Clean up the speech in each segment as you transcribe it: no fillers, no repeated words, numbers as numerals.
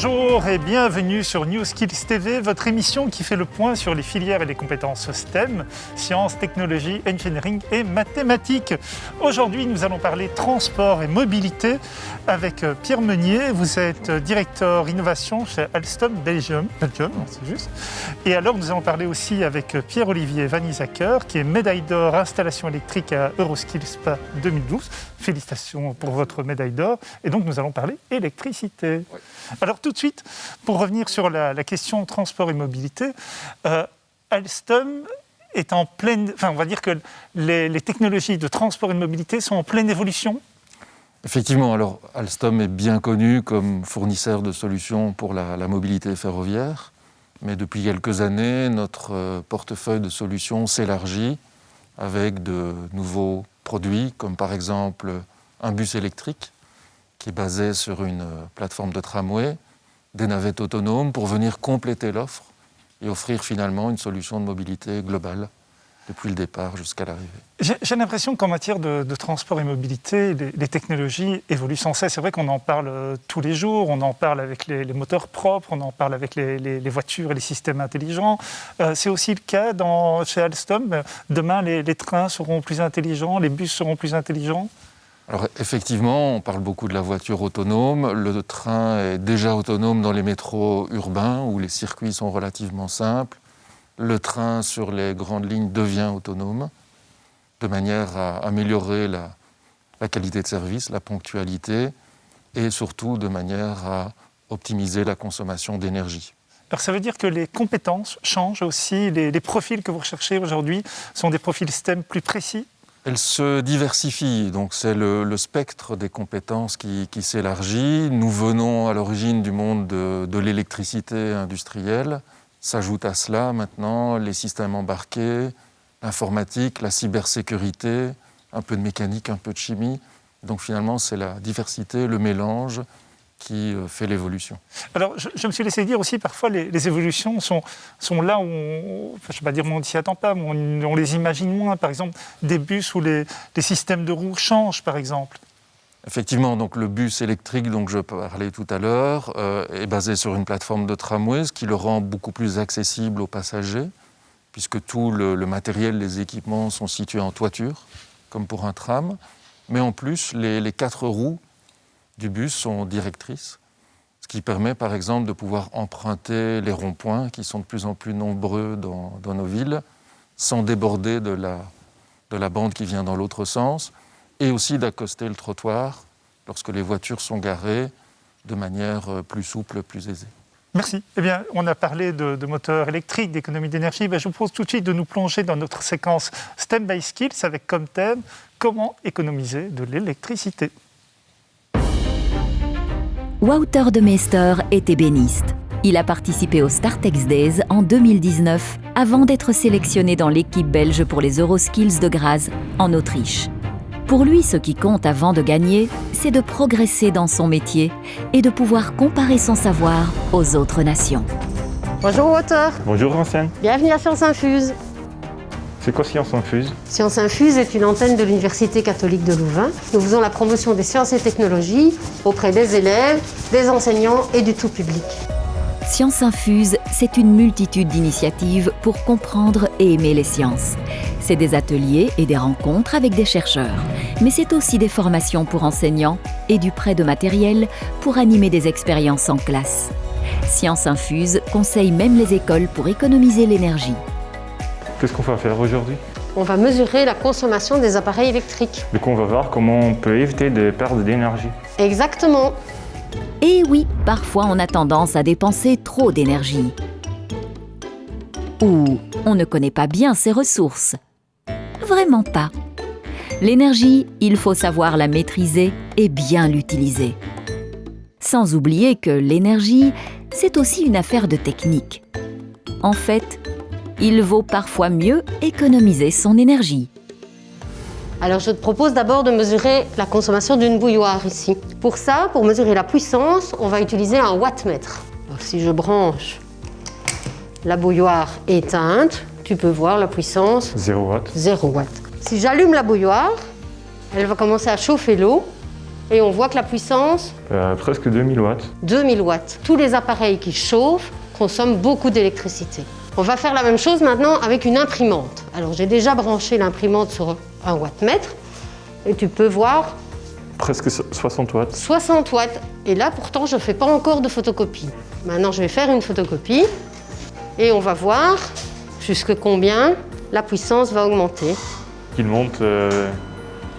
Bonjour et bienvenue sur New Skills TV, votre émission qui fait le point sur les filières et les compétences STEM, sciences, technologies, engineering et mathématiques. Aujourd'hui, nous allons parler transport et mobilité avec Pierre Meunier. Vous êtes directeur innovation chez Alstom Belgium, c'est juste. Et alors, nous allons parler aussi avec Pierre-Olivier Van Isacker, qui est médaille d'or installation électrique à Euroskills Spa 2012. Félicitations pour votre médaille d'or. Et donc, nous allons parler électricité. Oui. Alors tout de suite, pour revenir sur la question transport et mobilité, Alstom est en pleine... Enfin, on va dire que les technologies de transport et de mobilité sont en pleine évolution. Effectivement, alors Alstom est bien connu comme fournisseur de solutions pour la mobilité ferroviaire, mais depuis quelques années, notre portefeuille de solutions s'élargit avec de nouveaux produits, comme par exemple un bus électrique, qui est basé sur une plateforme de tramway, des navettes autonomes pour venir compléter l'offre et offrir finalement une solution de mobilité globale depuis le départ jusqu'à l'arrivée. J'ai l'impression qu'en matière de transport et mobilité, les technologies évoluent sans cesse. C'est vrai qu'on en parle tous les jours, on en parle avec les moteurs propres, on en parle avec les voitures et les systèmes intelligents. C'est aussi le cas chez Alstom. Demain, les trains seront plus intelligents, les bus seront plus intelligents. Alors effectivement, on parle beaucoup de la voiture autonome. Le train est déjà autonome dans les métros urbains où les circuits sont relativement simples. Le train sur les grandes lignes devient autonome de manière à améliorer la qualité de service, la ponctualité et surtout de manière à optimiser la consommation d'énergie. Alors ça veut dire que les compétences changent aussi, les profils que vous recherchez aujourd'hui sont des profils STEM plus précis ? Elle se diversifie, donc c'est le spectre des compétences qui s'élargit. Nous venons à l'origine du monde de l'électricité industrielle. S'ajoutent à cela maintenant les systèmes embarqués, l'informatique, la cybersécurité, un peu de mécanique, un peu de chimie. Donc finalement, c'est la diversité, le mélange qui fait l'évolution. Alors, je me suis laissé dire aussi, parfois, les évolutions sont là où, je ne vais pas dire on ne s'y attend pas, mais on les imagine moins. Par exemple, des bus où les systèmes de roues changent, par exemple. Effectivement, donc le bus électrique dont je parlais tout à l'heure est basé sur une plateforme de tramway, ce qui le rend beaucoup plus accessible aux passagers, puisque tout le matériel, les équipements sont situés en toiture, comme pour un tram. Mais en plus, les 4 roues du bus sont directrices, ce qui permet par exemple de pouvoir emprunter les ronds-points qui sont de plus en plus nombreux dans nos villes, sans déborder de la bande qui vient dans l'autre sens, et aussi d'accoster le trottoir lorsque les voitures sont garées de manière plus souple, plus aisée. Merci. Eh bien, on a parlé de moteurs électriques, d'économie d'énergie. Je vous propose tout de suite de nous plonger dans notre séquence STEM by Skills avec comme thème « Comment économiser de l'électricité ». Wouter de Meester est ébéniste. Il a participé aux Startex Days en 2019 avant d'être sélectionné dans l'équipe belge pour les Euroskills de Graz en Autriche. Pour lui, ce qui compte avant de gagner, c'est de progresser dans son métier et de pouvoir comparer son savoir aux autres nations. Bonjour Wouter. Bonjour Ancienne. Bienvenue à Sciences Infuse. C'est quoi Sciences Infuse ? Sciences Infuse est une antenne de l'Université catholique de Louvain. Nous faisons la promotion des sciences et technologies auprès des élèves, des enseignants et du tout public. Sciences Infuse, c'est une multitude d'initiatives pour comprendre et aimer les sciences. C'est des ateliers et des rencontres avec des chercheurs, mais c'est aussi des formations pour enseignants et du prêt de matériel pour animer des expériences en classe. Sciences Infuse conseille même les écoles pour économiser l'énergie. Qu'est-ce qu'on va faire aujourd'hui ? On va mesurer la consommation des appareils électriques. Du coup, on va voir comment on peut éviter des pertes d'énergie. Exactement. Et oui, parfois on a tendance à dépenser trop d'énergie. Ou on ne connaît pas bien ses ressources. Vraiment pas. L'énergie, il faut savoir la maîtriser et bien l'utiliser. Sans oublier que l'énergie, c'est aussi une affaire de technique. En fait, il vaut parfois mieux économiser son énergie. Alors je te propose d'abord de mesurer la consommation d'une bouilloire ici. Pour ça, pour mesurer la puissance, on va utiliser un wattmètre. Alors, si je branche la bouilloire éteinte, tu peux voir la puissance 0 watts. 0 watts. Si j'allume la bouilloire, elle va commencer à chauffer l'eau et on voit que la puissance, Presque 2000 watts. 2000 watts. Tous les appareils qui chauffent consomment beaucoup d'électricité. On va faire la même chose maintenant avec une imprimante. Alors j'ai déjà branché l'imprimante sur un wattmètre et tu peux voir Presque 60 watts. 60 watts. Et là pourtant je ne fais pas encore de photocopie. Maintenant je vais faire une photocopie et on va voir jusque combien la puissance va augmenter. Il monte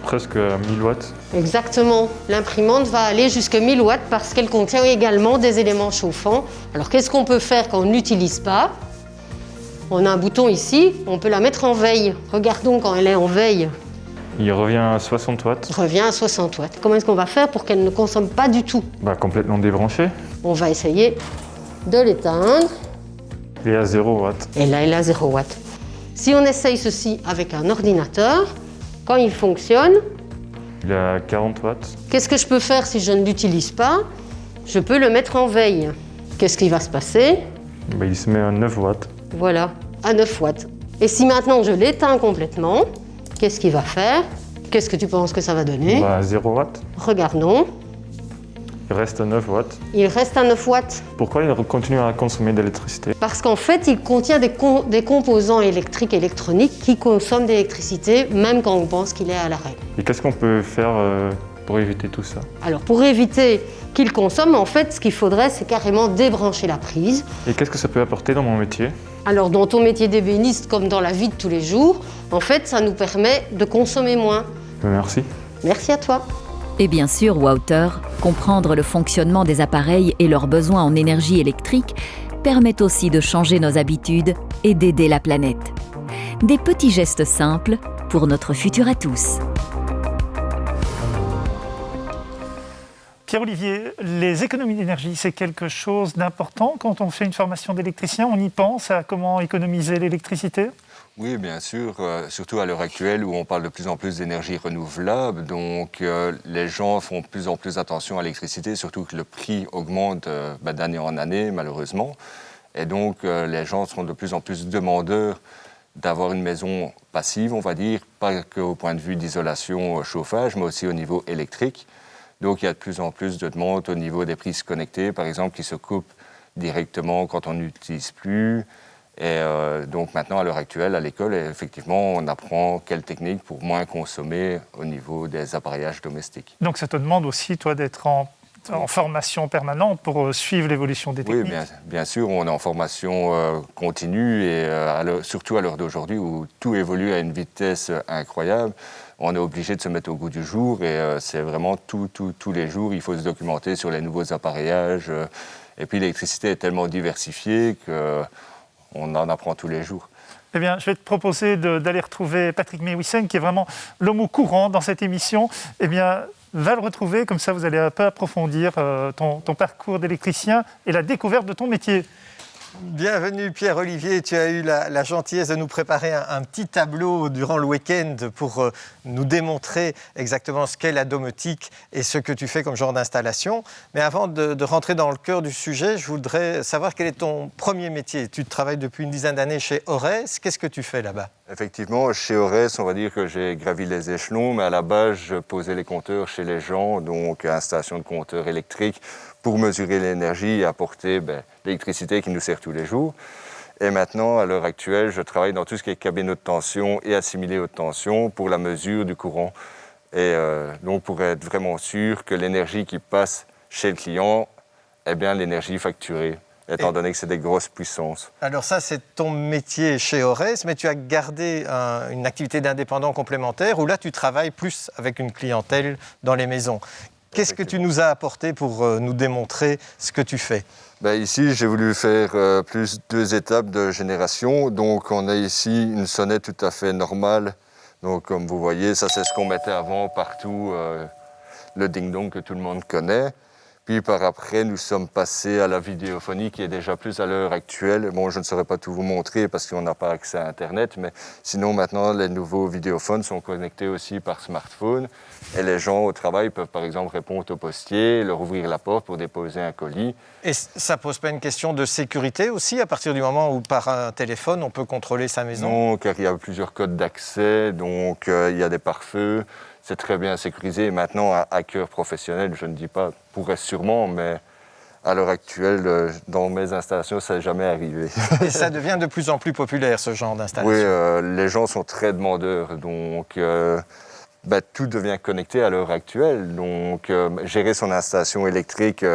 presque à 1000 watts. Exactement. L'imprimante va aller jusqu'à 1000 watts parce qu'elle contient également des éléments chauffants. Alors qu'est-ce qu'on peut faire quand on n'utilise pas? On a un bouton ici, on peut la mettre en veille. Regardons quand elle est en veille. Il revient à 60 watts. Revient à 60 watts. Comment est-ce qu'on va faire pour qu'elle ne consomme pas du tout? Complètement débranché. On va essayer de l'éteindre. Il est à 0 watts. Et là, elle est à 0 watts. Si on essaye ceci avec un ordinateur, quand il fonctionne, Il est à 40 watts. qu'est-ce que je peux faire si je ne l'utilise pas? Je peux le mettre en veille. Qu'est-ce qui va se passer? Il se met à 9 watts. Voilà, à 9 watts. Et si maintenant je l'éteins complètement, qu'est-ce qu'il va faire? Qu'est-ce que tu penses que ça va donner? À 0 watts. Regardons, Il reste à 9 watts. il reste à 9 watts. Pourquoi il continue à consommer de l'électricité? Parce qu'en fait, il contient des composants électriques et électroniques qui consomment d'électricité, même quand on pense qu'il est à l'arrêt. Et qu'est-ce qu'on peut faire pour éviter tout ça? Alors, pour éviter qu'il consomme, en fait, ce qu'il faudrait, c'est carrément débrancher la prise. Et qu'est-ce que ça peut apporter dans mon métier? Alors, dans ton métier d'ébéniste, comme dans la vie de tous les jours, en fait, ça nous permet de consommer moins. Merci. Merci à toi. Et bien sûr, Wouter, comprendre le fonctionnement des appareils et leurs besoins en énergie électrique permet aussi de changer nos habitudes et d'aider la planète. Des petits gestes simples pour notre futur à tous. Pierre-Olivier, les économies d'énergie, c'est quelque chose d'important quand on fait une formation d'électricien. On y pense à comment économiser l'électricité? Oui, bien sûr, surtout à l'heure actuelle où on parle de plus en plus d'énergie renouvelable. Donc, les gens font de plus en plus attention à l'électricité, surtout que le prix augmente d'année en année, malheureusement. Et donc, les gens seront de plus en plus demandeurs d'avoir une maison passive, on va dire, pas qu'au point de vue d'isolation, chauffage, mais aussi au niveau électrique. Donc, il y a de plus en plus de demandes au niveau des prises connectées, par exemple, qui se coupent directement quand on n'utilise plus. Et donc maintenant, à l'heure actuelle, à l'école, effectivement, on apprend quelles techniques pour moins consommer au niveau des appareillages domestiques. Donc ça te demande aussi, toi, d'être en formation permanente pour suivre l'évolution des techniques? Oui, bien sûr, on est en formation continue et surtout à l'heure d'aujourd'hui où tout évolue à une vitesse incroyable. On est obligé de se mettre au goût du jour et c'est vraiment tous les jours, il faut se documenter sur les nouveaux appareillages. Et puis l'électricité est tellement diversifiée qu'on en apprend tous les jours. Eh bien, je vais te proposer d'aller retrouver Patrick Meeuwissen, qui est vraiment l'homme au courant dans cette émission. Eh bien, va le retrouver, comme ça vous allez un peu approfondir ton parcours d'électricien et la découverte de ton métier. Bienvenue Pierre-Olivier, tu as eu la gentillesse de nous préparer un petit tableau durant le week-end pour nous démontrer exactement ce qu'est la domotique et ce que tu fais comme genre d'installation. Mais avant de rentrer dans le cœur du sujet, je voudrais savoir quel est ton premier métier. Tu travailles depuis une dizaine d'années chez Orès, qu'est-ce que tu fais là-bas? Effectivement, chez Orès, on va dire que j'ai gravi les échelons, mais à la base, je posais les compteurs chez les gens, donc installation de compteurs électriques pour mesurer l'énergie et apporter l'électricité qui nous sert tous les jours. Et maintenant, à l'heure actuelle, je travaille dans tout ce qui est cabine haute tension et assimilé haute tension pour la mesure du courant. Et donc, pour être vraiment sûr que l'énergie qui passe chez le client est bien l'énergie facturée, étant donné que c'est des grosses puissances. Alors ça, c'est ton métier chez Orès, mais tu as gardé une activité d'indépendant complémentaire où là, tu travailles plus avec une clientèle dans les maisons. Qu'est-ce que tu nous as apporté pour nous démontrer ce que tu fais? Ici, j'ai voulu faire plus 2 étapes de génération. Donc, on a ici une sonnette tout à fait normale. Donc, comme vous voyez, ça, c'est ce qu'on mettait avant partout, le ding-dong que tout le monde connaît. Puis, par après, nous sommes passés à la vidéophonie qui est déjà plus à l'heure actuelle. Bon, je ne saurais pas tout vous montrer parce qu'on n'a pas accès à Internet, mais sinon, maintenant, les nouveaux vidéophones sont connectés aussi par smartphone. Et les gens au travail peuvent, par exemple, répondre au postier, leur ouvrir la porte pour déposer un colis. Et ça pose pas une question de sécurité aussi, à partir du moment où, par un téléphone, on peut contrôler sa maison? Non, car il y a plusieurs codes d'accès, donc il y a des pare-feux. c'est très bien sécurisé. Et maintenant, un hacker professionnel, je ne dis pas, pourrait sûrement, mais à l'heure actuelle, dans mes installations, ça n'est jamais arrivé. Et ça devient de plus en plus populaire, ce genre d'installation. Oui, les gens sont très demandeurs, donc tout devient connecté à l'heure actuelle. Donc, gérer son installation électrique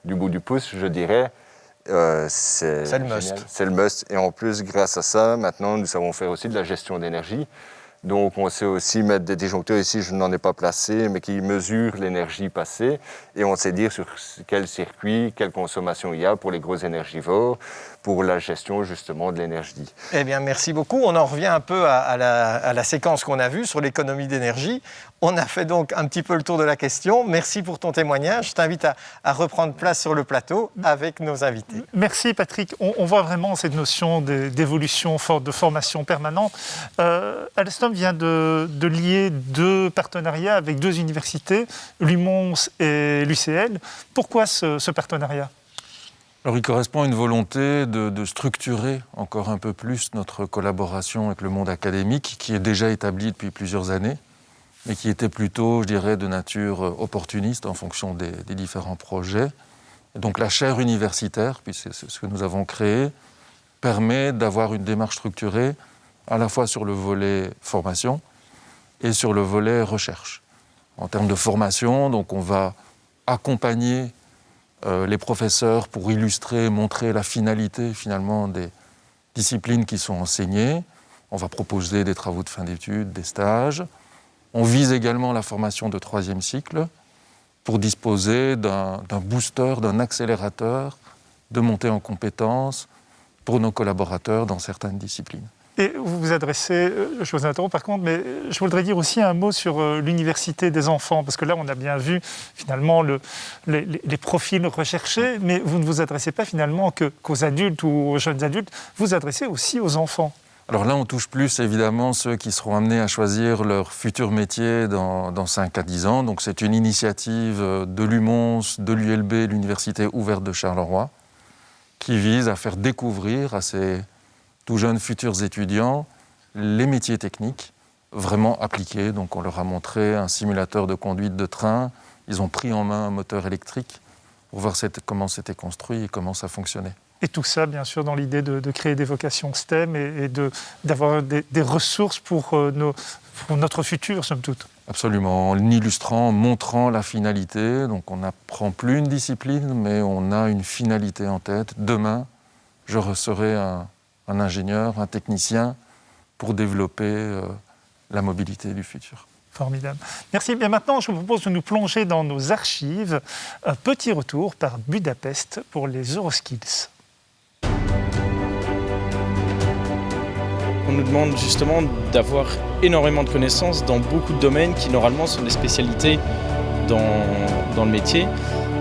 du bout du pouce, je dirais, c'est le must. C'est le must. Et en plus, grâce à ça, maintenant, nous savons faire aussi de la gestion d'énergie. Donc, on sait aussi mettre des disjoncteurs ici, je n'en ai pas placé, mais qui mesurent l'énergie passée. Et on sait dire sur quel circuit, quelle consommation il y a pour les gros énergivores, pour la gestion justement de l'énergie. Eh bien, merci beaucoup. On en revient un peu à la séquence qu'on a vue sur l'économie d'énergie. On a fait donc un petit peu le tour de la question. Merci pour ton témoignage. Je t'invite à reprendre place sur le plateau avec nos invités. Merci Patrick. On voit vraiment cette notion d'évolution forte, de formation permanente. Alstom vient de lier 2 partenariats avec 2 universités, l'UMONS et l'UCL. Pourquoi ce partenariat ? Alors, il correspond à une volonté de structurer encore un peu plus notre collaboration avec le monde académique, qui est déjà établi depuis plusieurs années, mais qui était plutôt, je dirais, de nature opportuniste en fonction des différents projets. Et donc, la chaire universitaire, puis c'est ce que nous avons créé, permet d'avoir une démarche structurée à la fois sur le volet formation et sur le volet recherche. En termes de formation, donc on va accompagner les professeurs pour illustrer, montrer la finalité finalement des disciplines qui sont enseignées. On va proposer des travaux de fin d'études, des stages. On vise également la formation de 3e cycle pour disposer d'un booster, d'un accélérateur de montée en compétences pour nos collaborateurs dans certaines disciplines. Et vous vous adressez, je vous interromps par contre, mais je voudrais dire aussi un mot sur l'université des enfants, parce que là on a bien vu finalement les profils recherchés, mais vous ne vous adressez pas finalement qu'aux adultes ou aux jeunes adultes, vous vous adressez aussi aux enfants. Alors là on touche plus évidemment ceux qui seront amenés à choisir leur futur métier dans 5 à 10 ans, donc c'est une initiative de l'UMONS, de l'ULB, l'Université ouverte de Charleroi, qui vise à faire découvrir à ces tout jeunes futurs étudiants les métiers techniques vraiment appliqués. Donc on leur a montré un simulateur de conduite de train, ils ont pris en main un moteur électrique pour voir comment c'était construit et comment ça fonctionnait. Et tout ça, bien sûr, dans l'idée de créer des vocations STEM et d'avoir des ressources pour notre futur, somme toute. Absolument, en illustrant, en montrant la finalité. Donc on n'apprend plus une discipline, mais on a une finalité en tête. Demain, je serai un ingénieur, un technicien pour développer la mobilité du futur. Formidable. Merci. Bien maintenant, je vous propose de nous plonger dans nos archives. Un petit retour par Budapest pour les Euroskills. On nous demande justement d'avoir énormément de connaissances dans beaucoup de domaines qui normalement sont des spécialités dans le métier.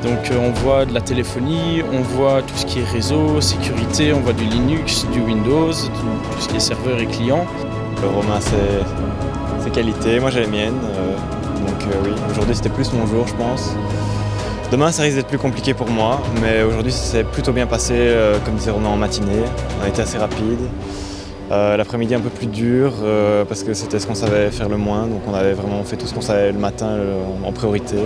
Donc on voit de la téléphonie, on voit tout ce qui est réseau, sécurité, on voit du Linux, du Windows, tout ce qui est serveur et client. Romain, ses qualités, moi j'ai les miennes. Oui, aujourd'hui c'était plus mon jour je pense. Demain ça risque d'être plus compliqué pour moi, mais aujourd'hui ça s'est plutôt bien passé, comme disait Romain en matinée. On a été assez rapide. L'après-midi un peu plus dur parce que c'était ce qu'on savait faire le moins, donc on avait vraiment fait tout ce qu'on savait le matin en priorité.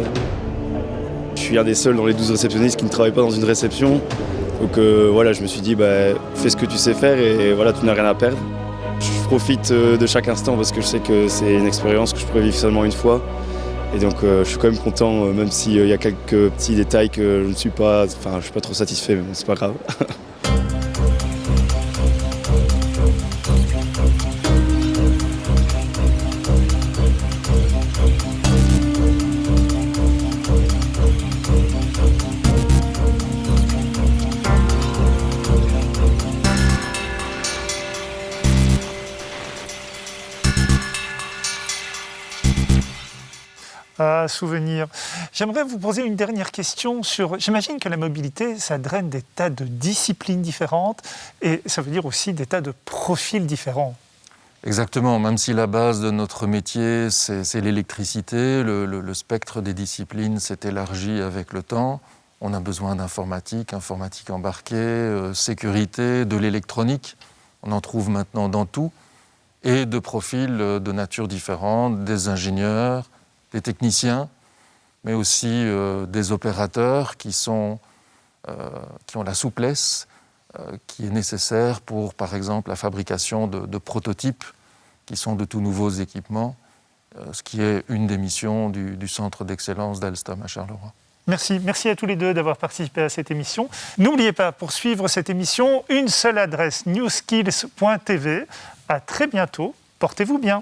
Je suis un des seuls dans les 12 réceptionnistes qui ne travaillent pas dans une réception. Donc voilà, je me suis dit, fais ce que tu sais faire et voilà, tu n'as rien à perdre. Je profite de chaque instant parce que je sais que c'est une expérience que je pourrais vivre seulement une fois. Et donc je suis quand même content, même s'il y a quelques petits détails que je ne suis pas, je suis pas trop satisfait, mais bon, c'est pas grave. Souvenir. J'aimerais vous poser une dernière question sur... J'imagine que la mobilité, ça draine des tas de disciplines différentes et ça veut dire aussi des tas de profils différents. Exactement, même si la base de notre métier, c'est l'électricité, le spectre des disciplines s'est élargi avec le temps. On a besoin d'informatique, informatique embarquée, sécurité, de l'électronique. On en trouve maintenant dans tout. et de profils de nature différente, des ingénieurs, des techniciens, mais aussi des opérateurs qui ont la souplesse qui est nécessaire pour, par exemple, la fabrication de prototypes qui sont de tout nouveaux équipements, ce qui est une des missions du centre d'excellence d'Alstom à Charleroi. Merci à tous les deux d'avoir participé à cette émission. N'oubliez pas, pour suivre cette émission, une seule adresse, newskills.tv. À très bientôt, portez-vous bien.